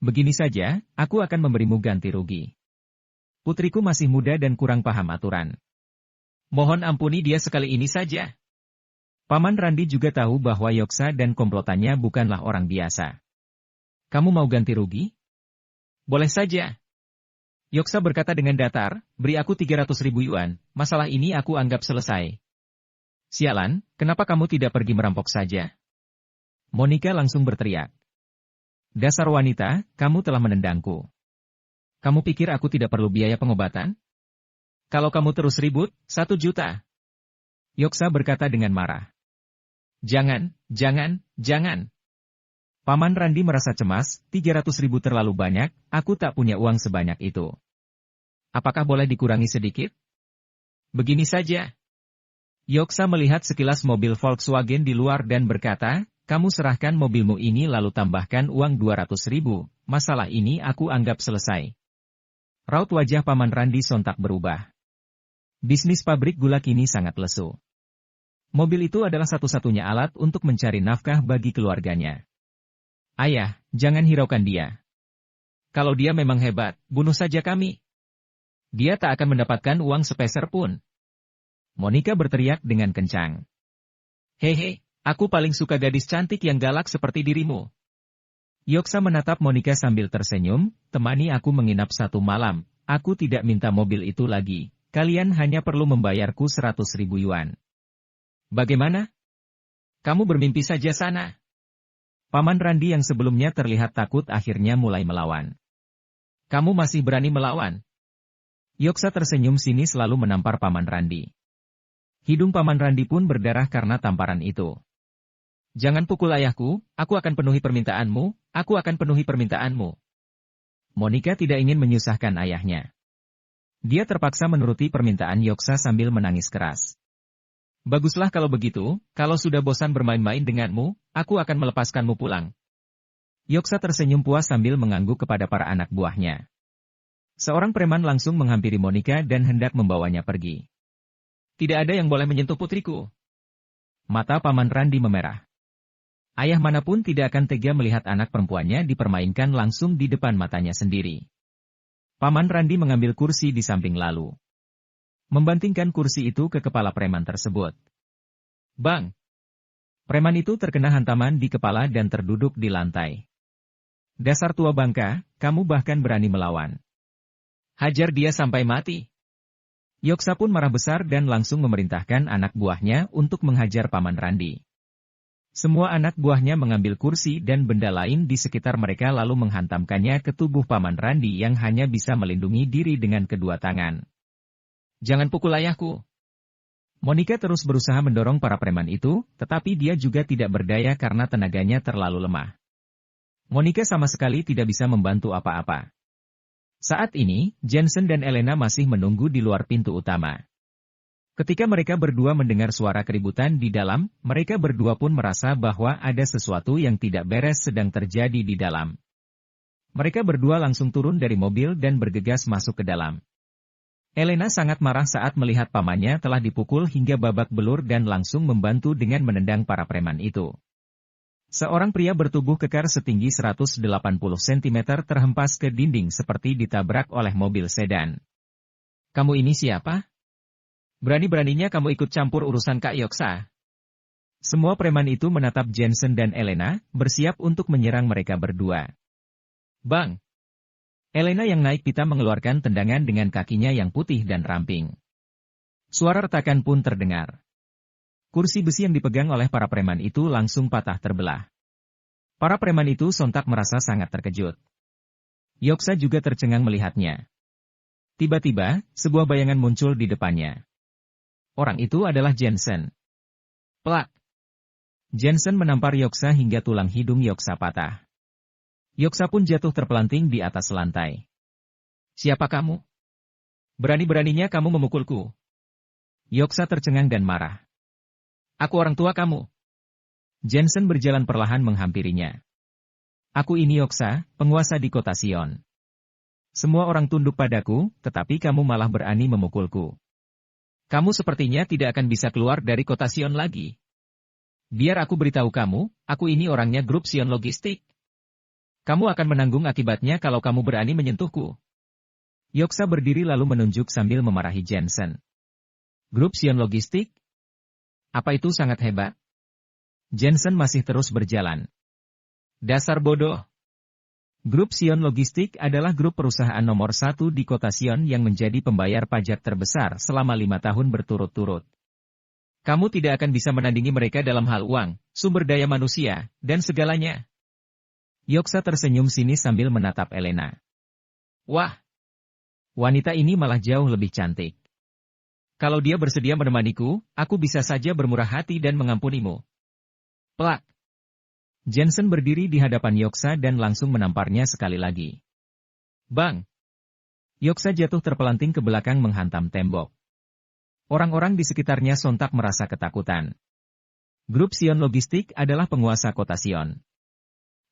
Begini saja, aku akan memberimu ganti rugi. Putriku masih muda dan kurang paham aturan. Mohon ampuni dia sekali ini saja. Paman Randi juga tahu bahwa Yoksa dan komplotannya bukanlah orang biasa. Kamu mau ganti rugi? Boleh saja. Yoksa berkata dengan datar, beri aku 300.000 yuan, masalah ini aku anggap selesai. Sialan, kenapa kamu tidak pergi merampok saja? Monica langsung berteriak. Dasar wanita, kamu telah menendangku. Kamu pikir aku tidak perlu biaya pengobatan? Kalau kamu terus ribut, 1 juta. Yoksa berkata dengan marah. Jangan. Paman Randi merasa cemas, 300.000 terlalu banyak, aku tak punya uang sebanyak itu. Apakah boleh dikurangi sedikit? Begini saja. Yoksa melihat sekilas mobil Volkswagen di luar dan berkata, kamu serahkan mobilmu ini lalu tambahkan uang 200.000, masalah ini aku anggap selesai. Raut wajah Paman Randi sontak berubah. Bisnis pabrik gula kini sangat lesu. Mobil itu adalah satu-satunya alat untuk mencari nafkah bagi keluarganya. Ayah, jangan hiraukan dia. Kalau dia memang hebat, bunuh saja kami. Dia tak akan mendapatkan uang sepeser pun. Monica berteriak dengan kencang. Hehe, aku paling suka gadis cantik yang galak seperti dirimu. Yoksa menatap Monica sambil tersenyum, temani aku menginap 1 malam, aku tidak minta mobil itu lagi, kalian hanya perlu membayarku 100.000 yuan. Bagaimana? Kamu bermimpi saja sana. Paman Randi yang sebelumnya terlihat takut akhirnya mulai melawan. Kamu masih berani melawan? Yoksa tersenyum sinis lalu menampar Paman Randi. Hidung Paman Randi pun berdarah karena tamparan itu. Jangan pukul ayahku, aku akan penuhi permintaanmu. Monica tidak ingin menyusahkan ayahnya. Dia terpaksa menuruti permintaan Yoksa sambil menangis keras. Baguslah kalau begitu, kalau sudah bosan bermain-main denganmu, aku akan melepaskanmu pulang. Yoksa tersenyum puas sambil mengangguk kepada para anak buahnya. Seorang preman langsung menghampiri Monica dan hendak membawanya pergi. Tidak ada yang boleh menyentuh putriku. Mata Paman Randi memerah. Ayah manapun tidak akan tega melihat anak perempuannya dipermainkan langsung di depan matanya sendiri. Paman Randi mengambil kursi di samping lalu membantingkan kursi itu ke kepala preman tersebut. Bang! Preman itu terkena hantaman di kepala dan terduduk di lantai. Dasar tua bangka, kamu bahkan berani melawan. Hajar dia sampai mati. Yoksa pun marah besar dan langsung memerintahkan anak buahnya untuk menghajar Paman Randi. Semua anak buahnya mengambil kursi dan benda lain di sekitar mereka lalu menghantamkannya ke tubuh Paman Randi yang hanya bisa melindungi diri dengan kedua tangan. Jangan pukul ayahku. Monica terus berusaha mendorong para preman itu, tetapi dia juga tidak berdaya karena tenaganya terlalu lemah. Monica sama sekali tidak bisa membantu apa-apa. Saat ini, Jensen dan Elena masih menunggu di luar pintu utama. Ketika mereka berdua mendengar suara keributan di dalam, mereka berdua pun merasa bahwa ada sesuatu yang tidak beres sedang terjadi di dalam. Mereka berdua langsung turun dari mobil dan bergegas masuk ke dalam. Elena sangat marah saat melihat pamannya telah dipukul hingga babak belur dan langsung membantu dengan menendang para preman itu. Seorang pria bertubuh kekar setinggi 180 cm terhempas ke dinding seperti ditabrak oleh mobil sedan. Kamu ini siapa? Berani-beraninya kamu ikut campur urusan Kak Yoksa. Semua preman itu menatap Jensen dan Elena, bersiap untuk menyerang mereka berdua. Bang! Elena yang naik pita mengeluarkan tendangan dengan kakinya yang putih dan ramping. Suara retakan pun terdengar. Kursi besi yang dipegang oleh para preman itu langsung patah terbelah. Para preman itu sontak merasa sangat terkejut. Yoksa juga tercengang melihatnya. Tiba-tiba, sebuah bayangan muncul di depannya. Orang itu adalah Jensen. Plak! Jensen menampar Yoksa hingga tulang hidung Yoksa patah. Yoksa pun jatuh terpelanting di atas lantai. Siapa kamu? Berani-beraninya kamu memukulku. Yoksa tercengang dan marah. Aku orang tua kamu. Jensen berjalan perlahan menghampirinya. Aku ini Yoksa, penguasa di kota Sion. Semua orang tunduk padaku, tetapi kamu malah berani memukulku. Kamu sepertinya tidak akan bisa keluar dari kota Sion lagi. Biar aku beritahu kamu, aku ini orangnya grup Sion Logistik. Kamu akan menanggung akibatnya kalau kamu berani menyentuhku. Yoksa berdiri lalu menunjuk sambil memarahi Jensen. Grup Sion Logistik? Apa itu sangat hebat? Jensen masih terus berjalan. Dasar bodoh. Grup Sion Logistik adalah grup perusahaan nomor 1 di kota Sion yang menjadi pembayar pajak terbesar selama 5 tahun berturut-turut. Kamu tidak akan bisa menandingi mereka dalam hal uang, sumber daya manusia, dan segalanya. Yoksa tersenyum sinis sambil menatap Elena. Wah! Wanita ini malah jauh lebih cantik. Kalau dia bersedia menemaniku, aku bisa saja bermurah hati dan mengampunimu. Plak! Jensen berdiri di hadapan Yoksa dan langsung menamparnya sekali lagi. Bang! Yoksa jatuh terpelanting ke belakang menghantam tembok. Orang-orang di sekitarnya sontak merasa ketakutan. Grup Sion Logistik adalah penguasa kota Sion.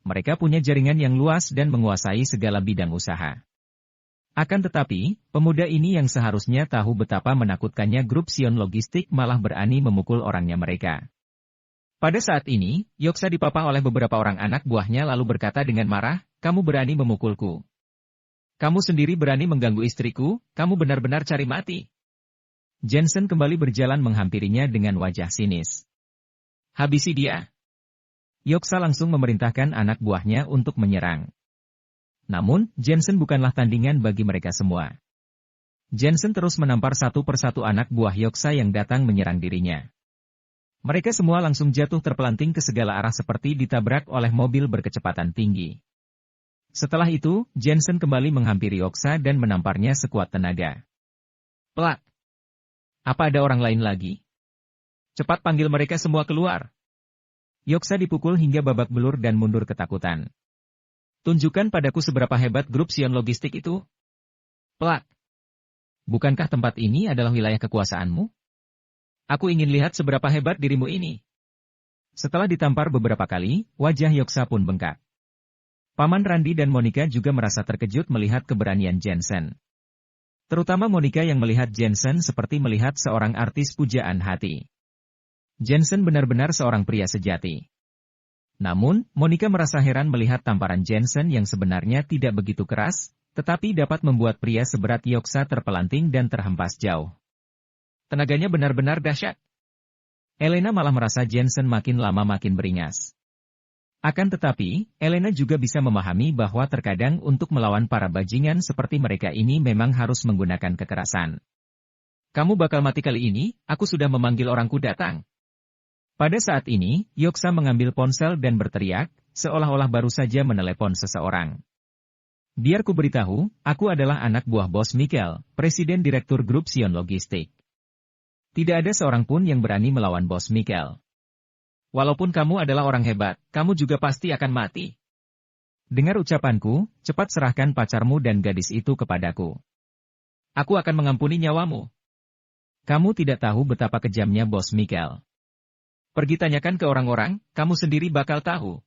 Mereka punya jaringan yang luas dan menguasai segala bidang usaha. Akan tetapi, pemuda ini yang seharusnya tahu betapa menakutkannya grup Sion Logistik malah berani memukul orangnya mereka. Pada saat ini, Yoksa dipapah oleh beberapa orang anak buahnya lalu berkata dengan marah, kamu berani memukulku. Kamu sendiri berani mengganggu istriku, kamu benar-benar cari mati. Jensen kembali berjalan menghampirinya dengan wajah sinis. Habisi dia. Yoksa langsung memerintahkan anak buahnya untuk menyerang. Namun, Jensen bukanlah tandingan bagi mereka semua. Jensen terus menampar satu persatu anak buah Yoksa yang datang menyerang dirinya. Mereka semua langsung jatuh terpelanting ke segala arah seperti ditabrak oleh mobil berkecepatan tinggi. Setelah itu, Jensen kembali menghampiri Yoksa dan menamparnya sekuat tenaga. Plak! Apa ada orang lain lagi? Cepat panggil mereka semua keluar. Yoksa dipukul hingga babak belur dan mundur ketakutan. Tunjukkan padaku seberapa hebat grup Sion Logistik itu. Plak! Bukankah tempat ini adalah wilayah kekuasaanmu? Aku ingin lihat seberapa hebat dirimu ini. Setelah ditampar beberapa kali, wajah Yoksa pun bengkak. Paman Randi dan Monica juga merasa terkejut melihat keberanian Jensen. Terutama Monica yang melihat Jensen seperti melihat seorang artis pujaan hati. Jensen benar-benar seorang pria sejati. Namun, Monica merasa heran melihat tamparan Jensen yang sebenarnya tidak begitu keras, tetapi dapat membuat pria seberat Yoksa terpelanting dan terhempas jauh. Tenaganya benar-benar dahsyat. Elena malah merasa Jensen makin lama makin beringas. Akan tetapi, Elena juga bisa memahami bahwa terkadang untuk melawan para bajingan seperti mereka ini memang harus menggunakan kekerasan. Kamu bakal mati kali ini, aku sudah memanggil orangku datang. Pada saat ini, Yoksa mengambil ponsel dan berteriak, seolah-olah baru saja menelepon seseorang. Biar ku beritahu, aku adalah anak buah Bos Mikkel, Presiden Direktur Grup Sion Logistik. Tidak ada seorang pun yang berani melawan Bos Mikkel. Walaupun kamu adalah orang hebat, kamu juga pasti akan mati. Dengar ucapanku, cepat serahkan pacarmu dan gadis itu kepadaku. Aku akan mengampuni nyawamu. Kamu tidak tahu betapa kejamnya Bos Mikkel. Pergi tanyakan ke orang-orang, kamu sendiri bakal tahu.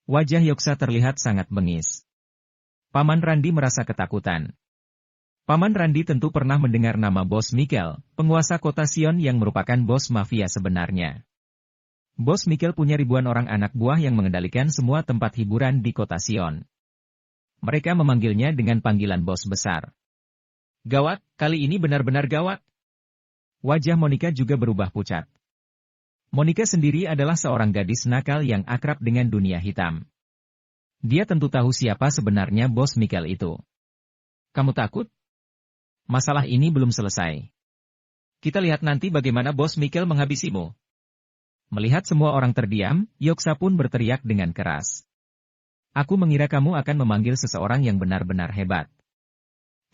Wajah Yoksa terlihat sangat bengis. Paman Randi merasa ketakutan. Paman Randi tentu pernah mendengar nama Bos Mikkel, penguasa kota Sion yang merupakan bos mafia sebenarnya. Bos Mikkel punya ribuan orang anak buah yang mengendalikan semua tempat hiburan di kota Sion. Mereka memanggilnya dengan panggilan bos besar. Gawat, kali ini benar-benar gawat. Wajah Monica juga berubah pucat. Monica sendiri adalah seorang gadis nakal yang akrab dengan dunia hitam. Dia tentu tahu siapa sebenarnya Bos Mikkel itu. Kamu takut? Masalah ini belum selesai. Kita lihat nanti bagaimana Bos Mikkel menghabisimu. Melihat semua orang terdiam, Yoksa pun berteriak dengan keras. Aku mengira kamu akan memanggil seseorang yang benar-benar hebat.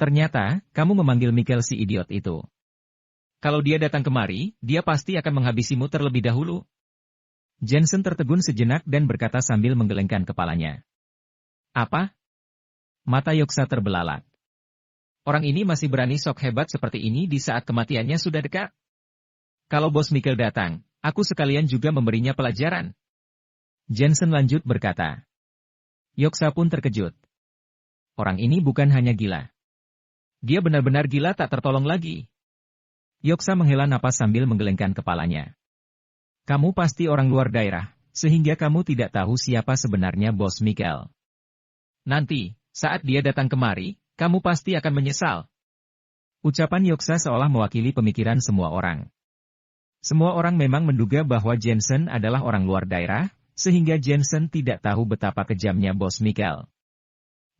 Ternyata, kamu memanggil Mikkel si idiot itu. Kalau dia datang kemari, dia pasti akan menghabisimu terlebih dahulu. Jensen tertegun sejenak dan berkata sambil menggelengkan kepalanya. Apa? Mata Yoksa terbelalak. Orang ini masih berani sok hebat seperti ini di saat kematiannya sudah dekat. Kalau Bos Mikkel datang, aku sekalian juga memberinya pelajaran. Jensen lanjut berkata. Yoksa pun terkejut. Orang ini bukan hanya gila. Dia benar-benar gila tak tertolong lagi. Yoksa menghela napas sambil menggelengkan kepalanya. Kamu pasti orang luar daerah, sehingga kamu tidak tahu siapa sebenarnya Bos Mikkel. Nanti, saat dia datang kemari, kamu pasti akan menyesal. Ucapan Yoksa seolah mewakili pemikiran semua orang. Semua orang memang menduga bahwa Jensen adalah orang luar daerah, sehingga Jensen tidak tahu betapa kejamnya Bos Mikael.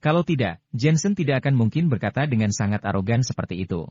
Kalau tidak, Jensen tidak akan mungkin berkata dengan sangat arogan seperti itu.